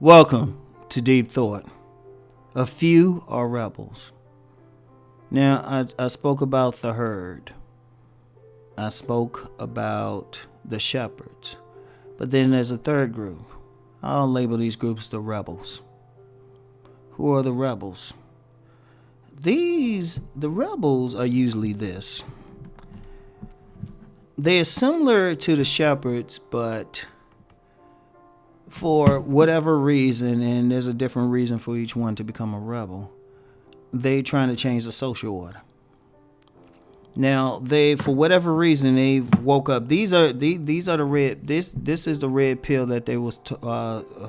Welcome to Deep Thought. A few are rebels. Now, I spoke about the herd. I spoke about the shepherds. But then there's a third group. I'll label these groups the rebels. Who are the rebels? The rebels are usually this. They are similar to the shepherds, but for whatever reason, and there's a different reason for each one to become a rebel, they trying to change the social order. Now, for whatever reason, they woke up. These are the red. This is the red pill that they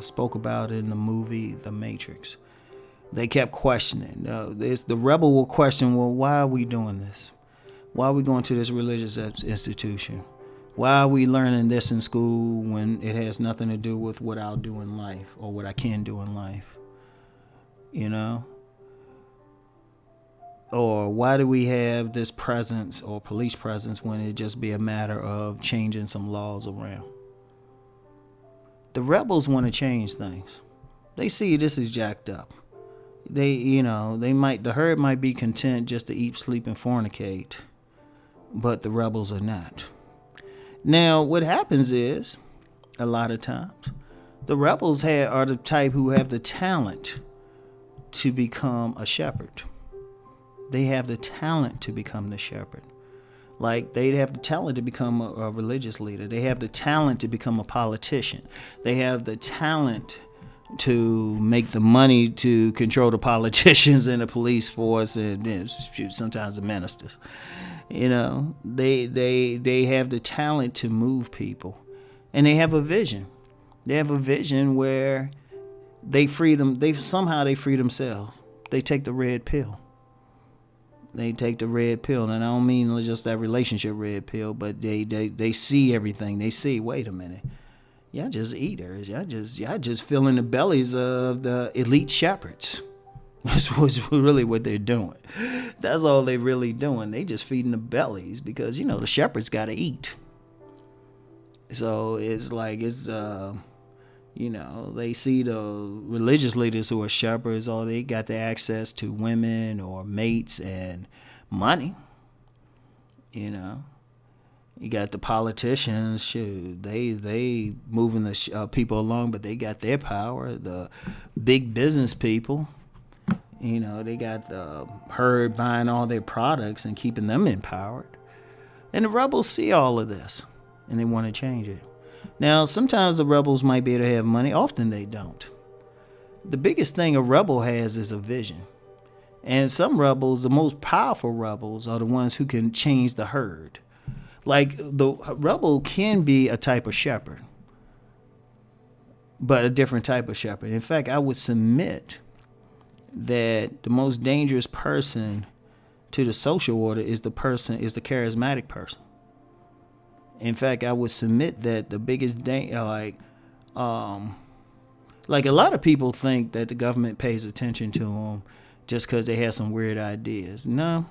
spoke about in the movie The Matrix. They kept questioning. The rebel will question, well, why are we doing this? Why are we going to this religious institution? Why are we learning this in school when it has nothing to do with what I'll do in life or what I can do in life? You know? Or why do we have this presence or police presence when it just be a matter of changing some laws around? The rebels want to change things. They see this is jacked up. The herd might be content just to eat, sleep, and fornicate, but the rebels are not. Now, what happens is, a lot of times, the rebels are the type who have the talent to become a shepherd. They have the talent to become the shepherd. Like, they have the talent to become a religious leader. They have the talent to become a politician. They have the talent to make the money to control the politicians and the police force and sometimes the ministers. They have the talent to move people, and they have a vision. They have a vision where they free themselves. They take the red pill. And I don't mean just that relationship red pill, but they see everything. They see, wait a minute, y'all just eaters. Y'all just filling the bellies of the elite shepherds. That's really what they're doing. That's all they're really doing. They just feeding the bellies because, the shepherds got to eat. So it's like, they see the religious leaders who are shepherds, or they got the access to women or mates and money. You got the politicians, they moving the people along, but they got their power. The big business people, they got the herd buying all their products and keeping them empowered. And the rebels see all of this, and they want to change it. Now, sometimes the rebels might be able to have money. Often they don't. The biggest thing a rebel has is a vision. And some rebels, the most powerful rebels, are the ones who can change the herd. Like, the rebel can be a type of shepherd, but a different type of shepherd. In fact, I would submit that the most dangerous person to the social order is the charismatic person. In fact, I would submit that the biggest like a lot of people think that the government pays attention to them just because they have some weird ideas. No,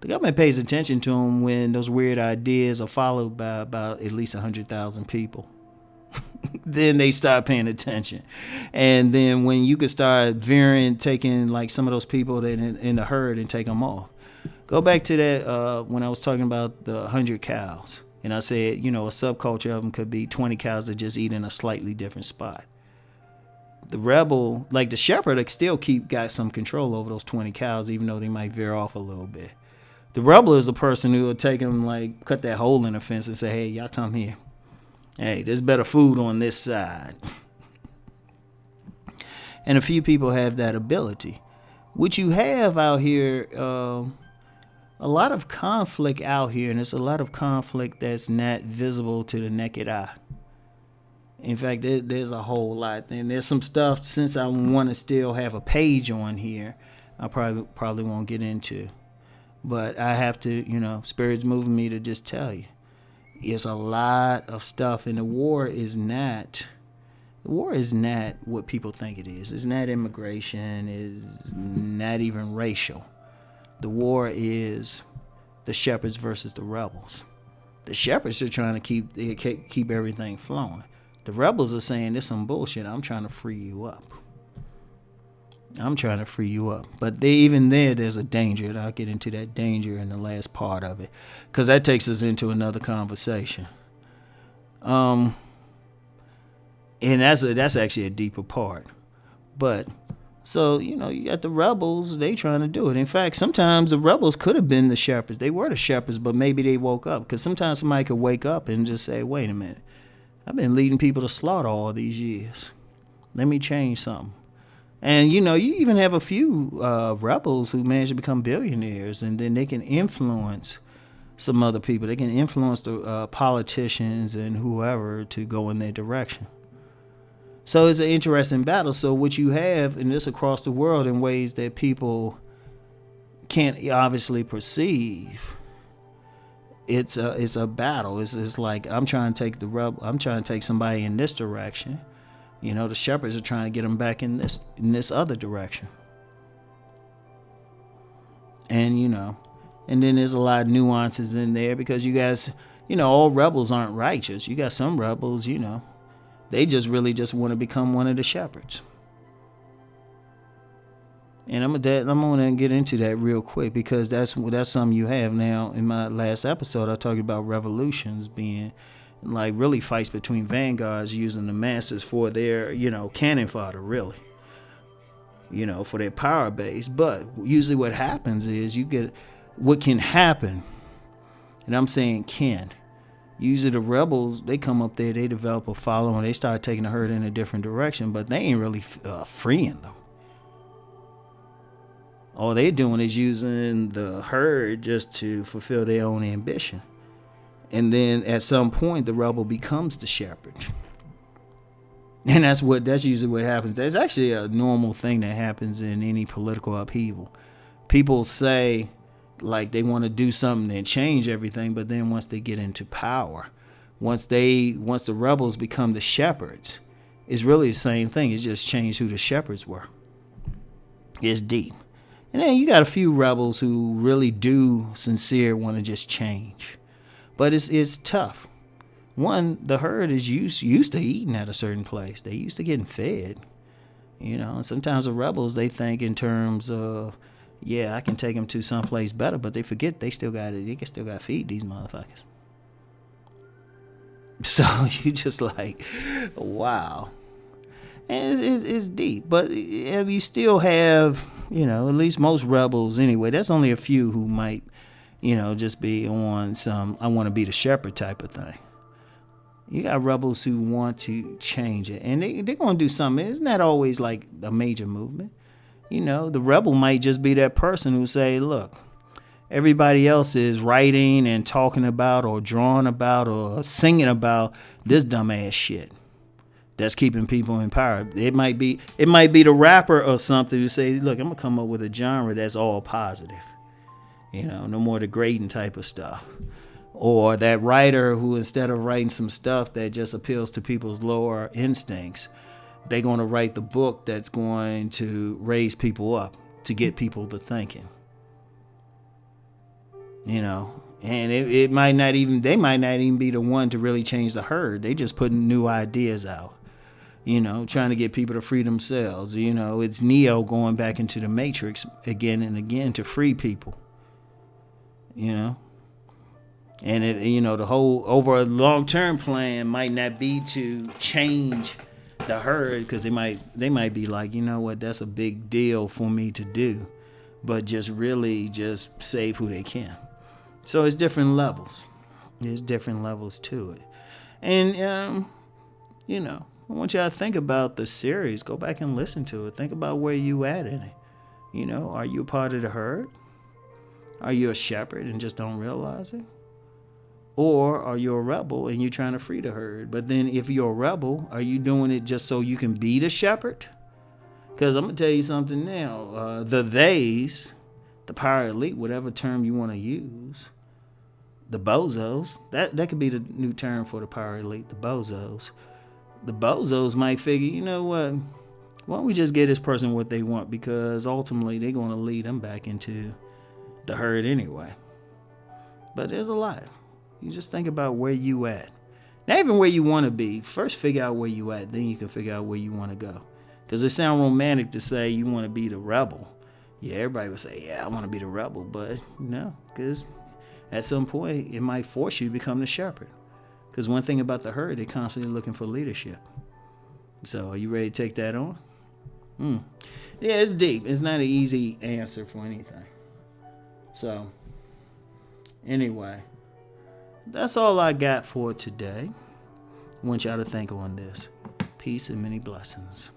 the government pays attention to them when those weird ideas are followed by about at least 100,000 people. Then they start paying attention. And then when you could start taking like some of those people that in the herd and take them off. Go back to that when I was talking about the 100 cows. And I said, a subculture of them could be 20 cows that just eat in a slightly different spot. The rebel, like the shepherd, still got some control over those 20 cows, even though they might veer off a little bit. The rebel is the person who will take them, like, cut that hole in the fence and say, hey, y'all come here. Hey, there's better food on this side. And a few people have that ability. What you have out here, a lot of conflict out here, and it's a lot of conflict that's not visible to the naked eye. In fact, there's a whole lot. And there's some stuff, since I want to still have a page on here, I probably won't get into. But I have to, Spirit's moving me to just tell you. It's a lot of stuff, and the war is not The war is not what people think it is. It's not immigration. It's not even racial. The war is the shepherds versus the rebels. The shepherds are trying to keep everything flowing. The rebels are saying, "This some bullshit. I'm trying to free you up. I'm trying to free you up." But even there's a danger, and I'll get into that danger in the last part of it, because that takes us into another conversation. And that's actually a deeper part. But so, you got the rebels, they trying to do it. In fact, sometimes the rebels could have been the shepherds. They were the shepherds, but maybe they woke up. Because sometimes somebody could wake up and just say, "Wait a minute, I've been leading people to slaughter all these years. Let me change something." And, you even have a few rebels who manage to become billionaires, and then they can influence some other people. They can influence the politicians and whoever to go in their direction. So it's an interesting battle. So what you have, and this across the world in ways that people can't obviously perceive, it's a battle. It's like I'm trying to take somebody in this direction. The shepherds are trying to get them back in this other direction. And and then there's a lot of nuances in there, because you guys, all rebels aren't righteous. You got some rebels, they just really just want to become one of the shepherds. And I'm gonna get into that real quick, because that's something you have now. In my last episode, I talked about revolutions being like really fights between vanguards using the masses for their cannon fodder, really, for their power base. But usually what happens is what can happen, and I'm saying can. Usually the rebels, they come up there, they develop a following, they start taking the herd in a different direction, but they ain't really freeing them. All they're doing is using the herd just to fulfill their own ambition. And then at some point, the rebel becomes the shepherd. And that's usually what happens. There's actually a normal thing that happens in any political upheaval. People say, like, they want to do something and change everything, but then once they get into power, once the rebels become the shepherds, it's really the same thing. It's just changed who the shepherds were. It's deep. And then you got a few rebels who really do sincere want to just change. But it's tough. One, the herd is used to eating at a certain place. They used to getting fed. And sometimes the rebels, they think in terms of, yeah, I can take them to someplace better, but they forget they still got to feed these motherfuckers. So you just like, wow. And it's deep. But you still have, at least most rebels anyway, there's only a few who might, just be on some I want to be the shepherd type of thing. You got rebels who want to change it, and they're going to do something. It's not always like a major movement. The rebel might just be that person who say, look, everybody else is writing and talking about or drawing about or singing about this dumbass shit that's keeping people in power. It might be the rapper or something who say, look, I'm going to come up with a genre that's all positive. No more degrading type of stuff. Or that writer who, instead of writing some stuff that just appeals to people's lower instincts, they're going to write the book that's going to raise people up, to get people to thinking. And they might not even be the one to really change the herd. They just putting new ideas out, trying to get people to free themselves. It's Neo going back into the Matrix again and again to free people. And the whole over a long-term plan might not be to change the herd, because they might be like, that's a big deal for me to do, but just really just save who they can. So it's different levels. There's different levels to it. And I want y'all to think about the series. Go back and listen to it. Think about where you at in it. Are you a part of the herd? Are you a shepherd and just don't realize it? Or are you a rebel and you're trying to free the herd? But then if you're a rebel, are you doing it just so you can be the shepherd? Because I'm going to tell you something now. The theys, the power elite, whatever term you want to use, the bozos, that could be the new term for the power elite, the bozos. The bozos might figure, you know what? Why don't we just give this person what they want? Because ultimately they're going to lead them back into the herd anyway. But there's a lot. You just think about where you at. Not even where you want to be. First figure out where you at. Then you can figure out where you want to go. Because it sounds romantic to say you want to be the rebel. Yeah, everybody would say, yeah, I want to be the rebel. But no, because at some point it might force you to become the shepherd. Because one thing about the herd, they're constantly looking for leadership. So are you ready to take that on? Yeah, it's deep. It's not an easy answer for anything. So anyway, that's all I got for today. I want y'all to think on this. Peace and many blessings.